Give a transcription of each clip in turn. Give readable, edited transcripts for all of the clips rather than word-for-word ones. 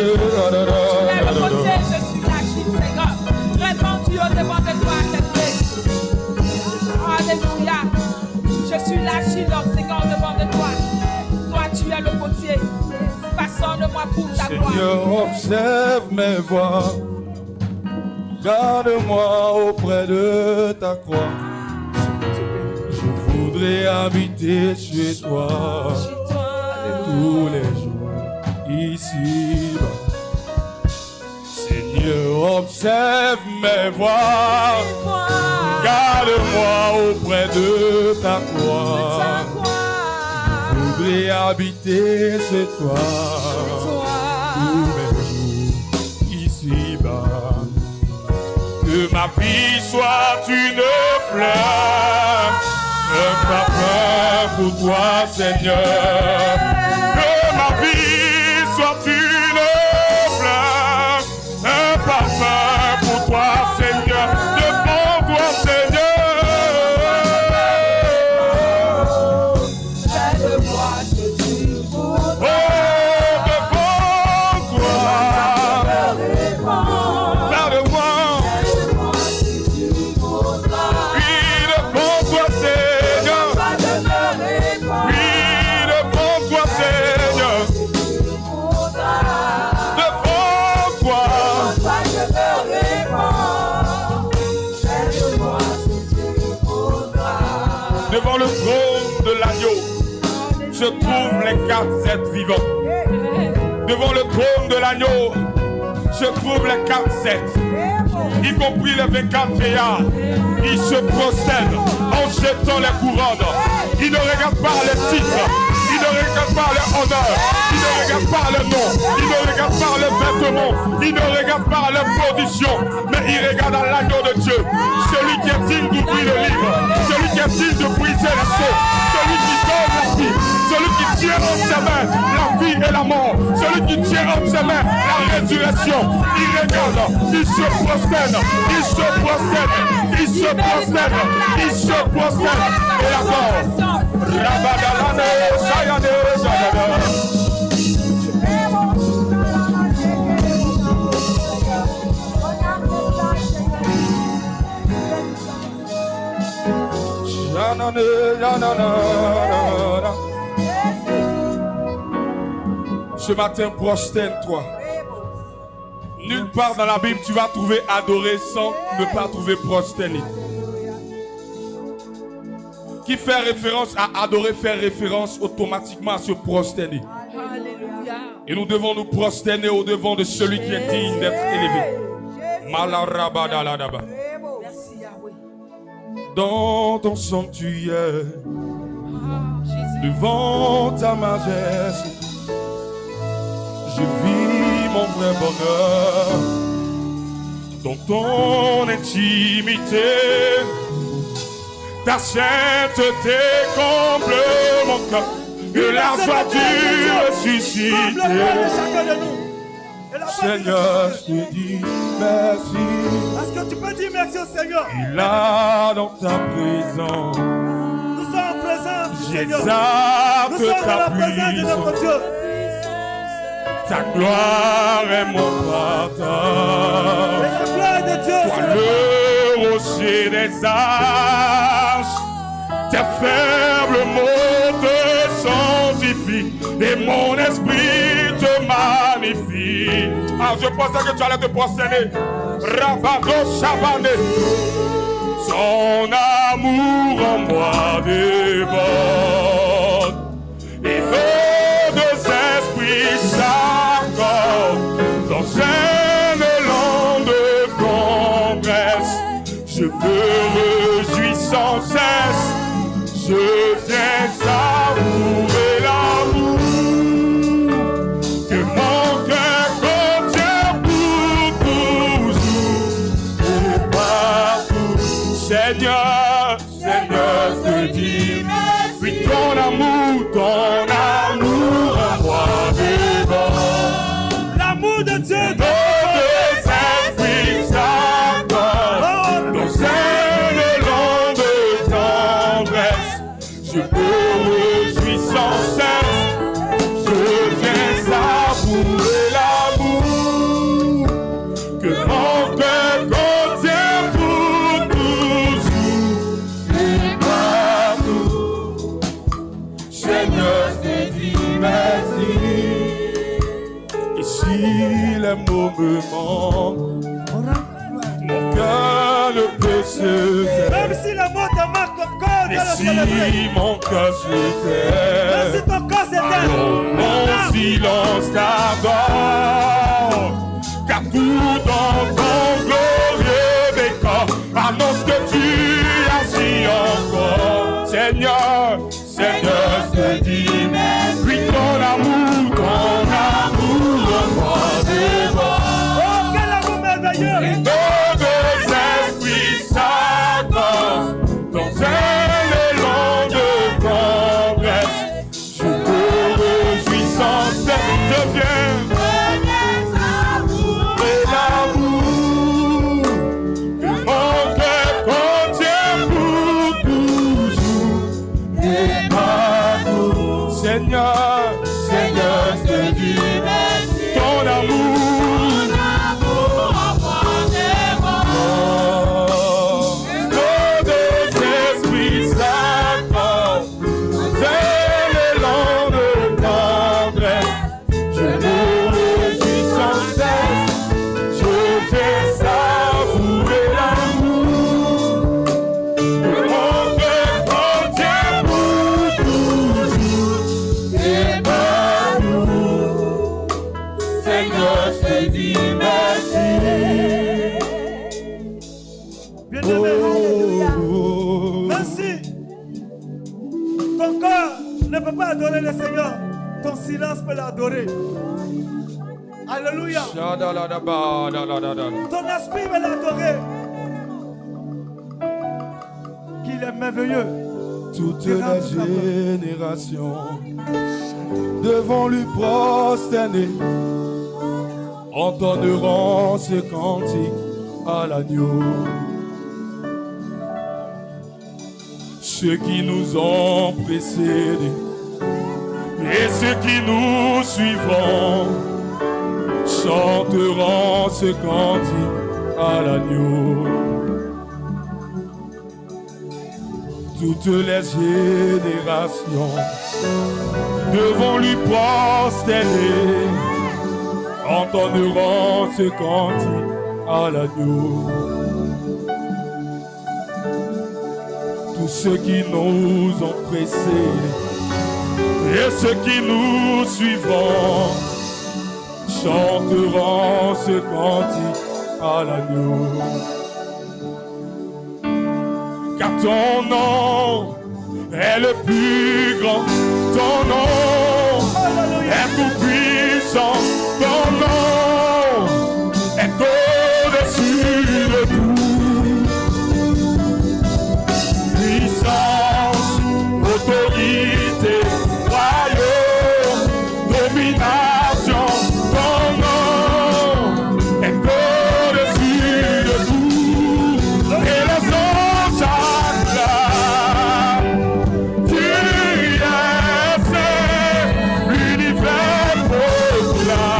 le côté, je suis l'Achille, Seigneur. Répandu au-devant de toi, alléluia. Je suis l'Achille, Seigneur, au-devant de toi. Toi, tu es le côté. Façonne-moi pour ta gloire. Seigneur, observe mes voies. Garde-moi auprès de ta croix. Je voudrais habiter chez toi tous les jours ici-bas. Seigneur, observe mes voies. Garde-moi auprès de ta croix. Je voudrais habiter chez toi tous les jours ici-bas. Que ma vie soit une fleur, un parfum pour toi, Seigneur. Que ma vie soit une fleur, un parfum pour toi, Seigneur. Devant toi, Seigneur. Fais-le-moi ce que tu voudras. Oh, devant toi. Parle-moi. Oui, devant toi, Seigneur. Oui, devant toi, Seigneur. Devant toi. Devant le trône de l'agneau, je trouve les 4 êtres vivants. Devant le trône de l'agneau, je trouve les 4 êtres, y compris les 24 vieillards. Ils se prosternent en jetant les couronnes. Ils ne regardent pas les titres, ils ne regardent pas les honneurs, ils ne regardent pas les noms, ils ne regardent pas les vêtements, ils ne regardent pas les positions, mais ils regardent à l'agneau de Dieu, celui qui est digne d'ouvrir le livre, celui qui est digne de briser les sceaux, celui qui donne la vie, celui qui tient entre ses mains la vie et la mort, celui qui tient entre ses mains la résurrection. Il regarde, il se prosterne, il se prosterne, il se prosterne, il se prosterne. Et encore, Rabadalane, Sayane, Sayane. Ce matin, prosterne-toi. Nulle part dans la Bible tu vas trouver adorer sans ne pas trouver prosterner. Qui fait référence à adorer fait référence automatiquement à se prosterner. Alléluia. Et nous devons nous prosterner au devant de celui qui est digne d'être élevé. Malarabadaladaba. Merci Yahweh. Dans ton sanctuaire, Jésus. devant ta majesté, je vis mon vrai bonheur. Dans ton intimité, ta sainteté comble mon cœur. Que la joie du ressuscité. Seigneur, je te dis merci. Est-ce que tu peux dire merci au Seigneur? Il a dans ta présence. Nous sommes en présence du Seigneur. Nous J'exalte sommes dans ta la présence de notre puissance. Dieu. Ta gloire est mon Et partage. la gloire de Dieu, Toi c'est le rocher des âges. Tes faibles mots te sanctifient et mon esprit te magnifie. Ah, je pensais que tu allais te prosterner. Rabado Shabane. Son amour en moi déborde. Et nos deux esprits s'accordent dans une lande congrès. Je me réjouis sans cesse. Je viens savourer l'amour que mon cœur contient pour toujours et partout. Seigneur, Seigneur, je te dis, oui, ton amour en moi déborde. l'amour de Dieu. Nos deux esprits s'accordent dans une longue tendresse. Je me réjouis sans cesse. Je viens savourer l'amour si les mots me manquent, mon cœur ne peut se taire. Même si les mots te manquent, ton corps Et doit le célébrer. si mon cœur se Même si tait, ton corps s'éteint, mon silence t'adore, car tout dans ton glorieux décor annonce que tu agis encore. Seigneur, Seigneur, je te dis merci. Oui, ton amour moi dévore. oh, quel amour merveilleux! Nos deux esprits s'accordent dans un élan de tendresse. Je me réjouis sans cesse, je viens et l'amour que mon cœur contient pour toujours et partout. Seigneur, Seigneur, je te dis merci. Ton amour. Nos deux esprits s'accordent, c'est l'élan de tendresse. Je me réjouis sans cesse, je fais savourer l'amour que mon cœur contient pour toujours et partout. Seigneur, je te dis merci. Bien-aimé, même si ton corps ne peut pas adorer le Seigneur, ton silence peut l'adorer. Alléluia. Ton esprit va l'adorer. Qu'il est merveilleux. Toutes les générations devant lui prosterner entendront ce cantique à l'agneau. Ceux qui nous ont précédés et ceux qui nous suivront chanteront ce cantique à l'agneau. Toutes les générations devant lui prosterner entendront ce cantique à l'agneau. Tous ceux qui nous ont précédés et ceux qui nous suivront chanteront ce cantique à l'agneau. Car ton nom est le plus grand, ton nom est tout puissant, ton nom est au-dessus de tout. Puissance, autorité, royaume, domination, ton nom est au-dessus de tout. Et les anges acclament, tu es fait, l'univers proclame.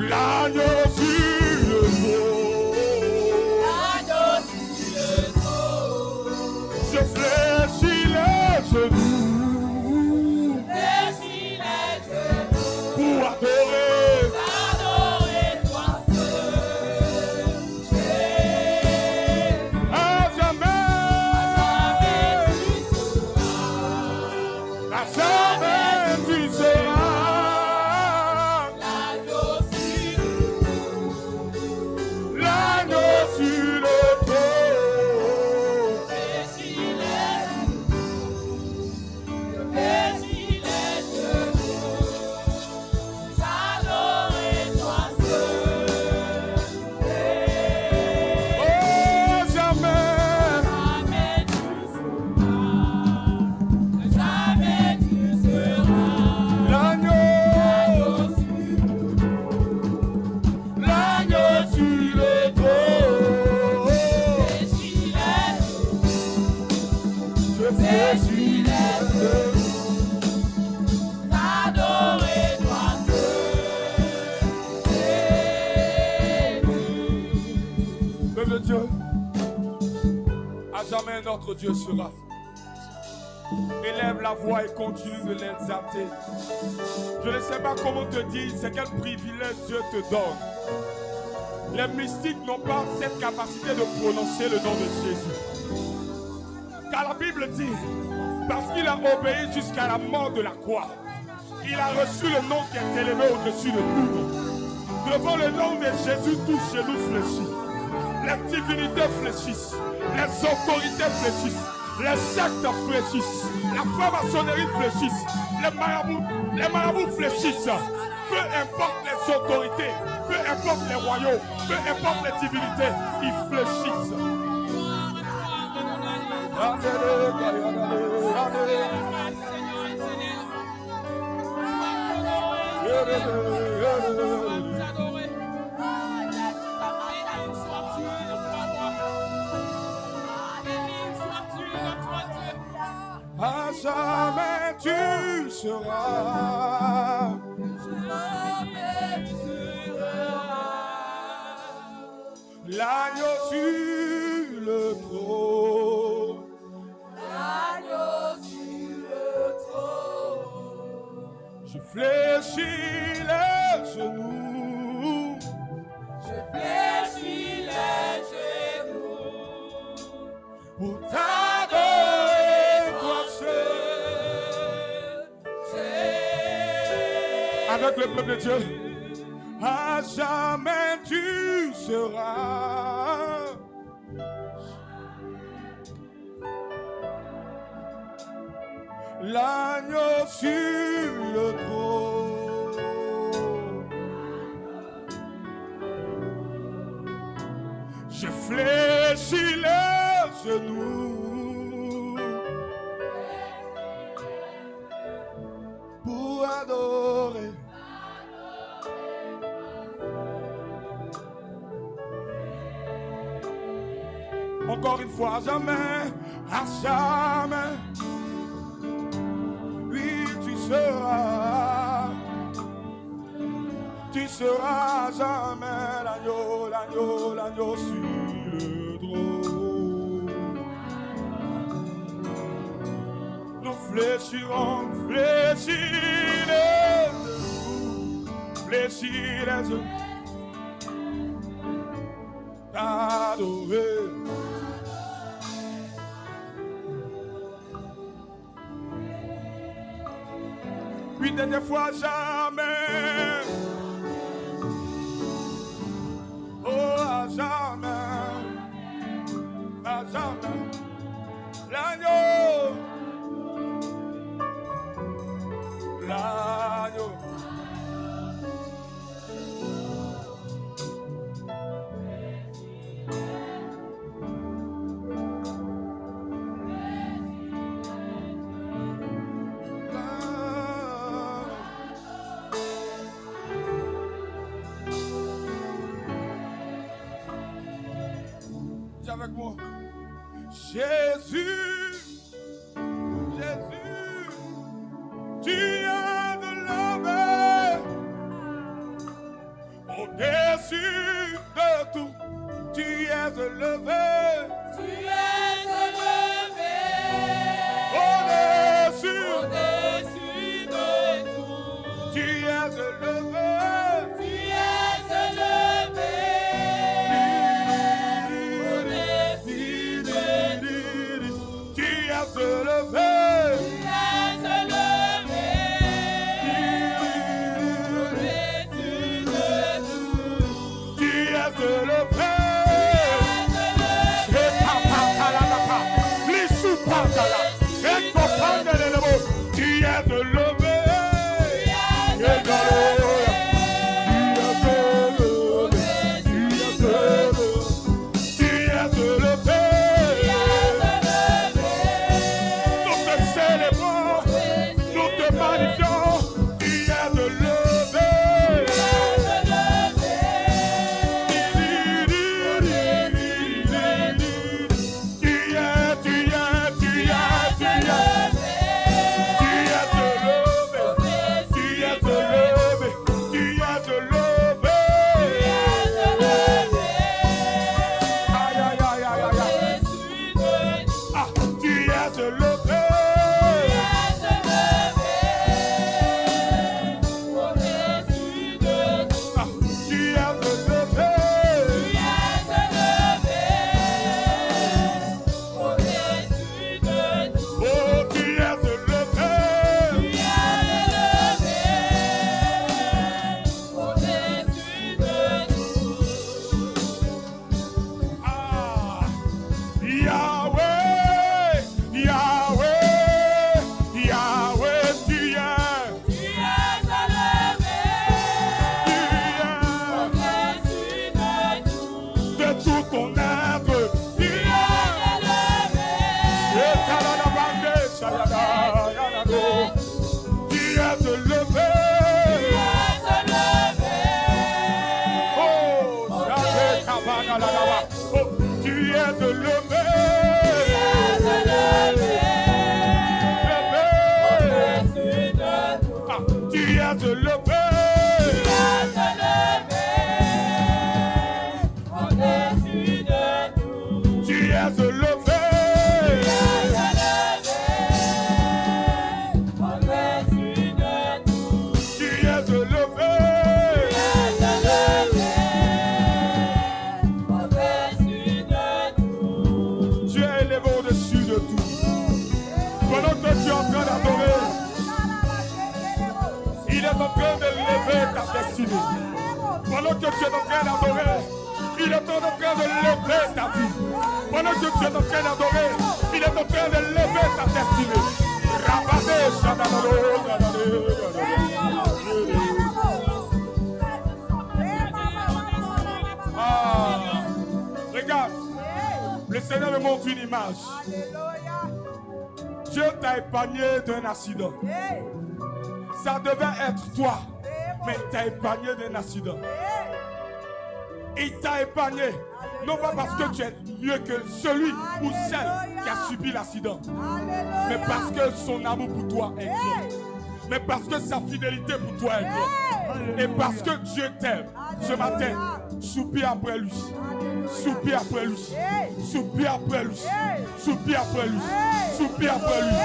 L'agneau sur le trône. L'agneau sur le trône. Je fléchis les genoux. Fléchis les genoux. Pour adorer. Adorer toi seul. À jamais. À jamais tu seras. L'agneau sur L'agneau sur le trône. Fléchis les genoux. Adorer toi seul. Oh, jamais. Jamais tu seras. L'agneau sur le trône. Fléchis les Je fléchis les genoux. Adorer toi seul. Peuple de Dieu, à jamais notre Dieu sera. Élève la voix et continue de l'exalter. Je ne sais pas comment te dire, c'est quel privilège Dieu te donne. Les mystiques n'ont pas cette capacité de prononcer le nom de Jésus. Car la Bible dit, parce qu'il a obéi jusqu'à la mort de la croix, il a reçu le nom qui est élevé au-dessus de tout nom. Devant le nom de Jésus, tout genou fléchit. Les divinités fléchissent, les autorités fléchissent, les sectes fléchissent, la franc-maçonnerie fléchisse, les marabouts fléchissent. Peu importe les autorités, peu importe les royaumes, peu importe les divinités, ils fléchissent. À jamais tu seras. L'agneau sur le trône. Je fléchis les genoux. Pour t'adorer toi seul. Avec le peuple de Dieu. À jamais tu seras. L'agneau sur le trône. Je fléchis les genoux pour adorer. Encore une fois, à jamais, à jamais. Oui, tu seras jamais l'agneau sur le trône. Nous fléchirons, fléchis les genoux, fléchis les genoux, t'adorer. Une dernière fois, jamais. Oh, à jamais. À jamais. L'agneau. L'agneau. Avec moi. Jésus, Jésus, tu as de la mer. Oh Au-dessus de tout, tu es élevé. Tu es élevé. Au-dessus, Au-dessus de tout. tu es élevé. Tu es élevé. Au-dessus de tout. Tu es élevé. Tu es élevé. Pendant que tu es en train d'adorer, il est en train de lever ta vie. Pendant que tu es en train d'adorer, il est en train de lever ta destinée. Rabadé, Shadadado, regarde, le Seigneur me montre une image. Dieu t'a épargné d'un accident. Ça devait être toi, mais il t'a épargné d'un accident. Il t'a épargné, non pas parce que tu es mieux que celui ou celle qui a subi l'accident, mais parce que son amour pour toi est grand, mais parce que sa fidélité pour toi est grande, et parce que Dieu t'aime. Ce matin, soupire après lui, soupire après lui, soupire après lui, soupire après lui, soupire après lui.